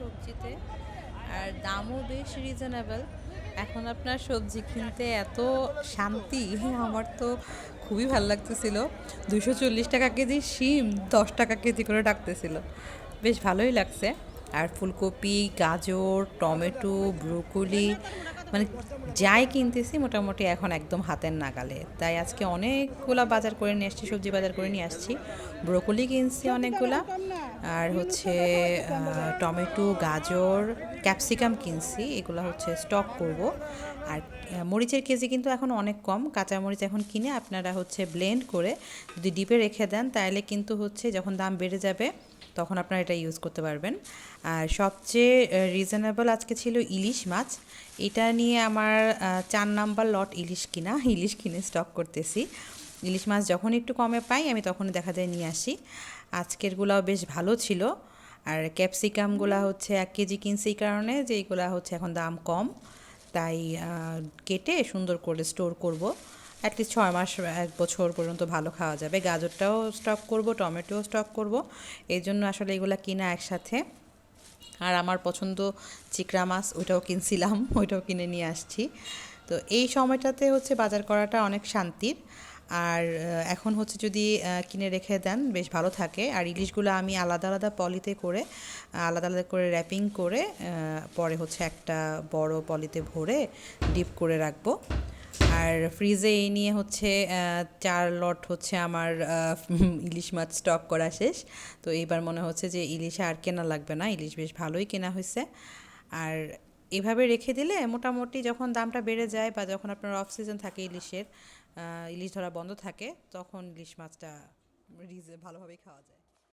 সবজিতে, আর দামও বেশ রিজনেবল। এখন আপনার সবজি কিনতে এত শান্তি, আমার তো খুবই ভালো লাগতেছিল। 240 টাকা কেজি শিম 10 টাকা কেজি করে ডাকতেছিল, বেশ ভালোই লাগছে। আর ফুলকপি, গাজর, টমেটো, ব্রোকলি, মানে যাই কিনতেছি মোটামুটি এখন একদম হাতের নাগালে। তাই আজকে অনেকগুলা বাজার করে নিয়ে আসছি, সবজি বাজার করে নিয়ে আসছি। ব্রোকলি কিনছি অনেকগুলা, আর হচ্ছে টমেটো, গাজর, ক্যাপসিকাম কিনছি, এগুলো হচ্ছে স্টক করব। আর মরিচের কেজি কিন্তু এখন অনেক কম। কাঁচা মরিচ এখন কিনে আপনারা হচ্ছে ব্লেন্ড করে যদি ডিপে রেখে দেন, তাহলে কিন্তু হচ্ছে যখন দাম বেড়ে যাবে তখন আপনারা এটা ইউজ করতে পারবেন। আর সবচেয়ে রিজনেবল আজকে ছিল ইলিশ মাছ। এটা নিয়ে আমার 4 নাম্বার লট ইলিশ কিনা, ইলিশ কিনে স্টক করতেছি। ইলিশ মাছ যখন একটু কমে পাই আমি তখন দেখা যায় নিয়ে আসি। আজকেরগুলাও বেশ ভালো ছিল। আর ক্যাপসিকামগুলা হচ্ছে 1 কেজি কিনছি এই কারণে যে এইগুলা হচ্ছে এখন দাম কম, তাই কেটে সুন্দর করে স্টোর করব। অ্যাটলিস্ট 6 মাস 1 বছর পর্যন্ত ভালো খাওয়া যাবে। গাজরটাও স্টক করব, টমেটোও স্টক করব, এই জন্য আসলে এগুলা কিনা একসাথে। আর আমার পছন্দ চিকড়া মাছ, ওইটাও কিনছিলাম, ওইটাও কিনে নিয়ে আসছি। তো এই সময়টাতে হচ্ছে বাজার করাটা অনেক শান্তির। আর এখন হচ্ছে যদি কিনে রেখে দেন বেশ ভালো থাকে। আর ইলিশগুলো আমি আলাদা আলাদা পলিতে করে, আলাদা আলাদা করে র্যাপিং করে পরে হচ্ছে একটা বড় পলিতে ভরে ডিপ করে রাখবো। আর ফ্রিজে এই নিয়ে হচ্ছে 4 লট হচ্ছে আমার ইলিশ মাছ স্টক করা শেষ। তো এইবার মনে হচ্ছে যে ইলিশ আর কেনা লাগবে না, ইলিশ বেশ ভালোই কেনা হয়েছে। আর এভাবে রেখে দিলে মোটামুটি যখন দামটা বেড়ে যায় বা যখন আপনার অফ সিজন থাকে ইলিশের, ইলিশ ধরা বন্ধ থাকে, তখন ইলিশ মাছটা ভালোভাবেই খাওয়া যায়।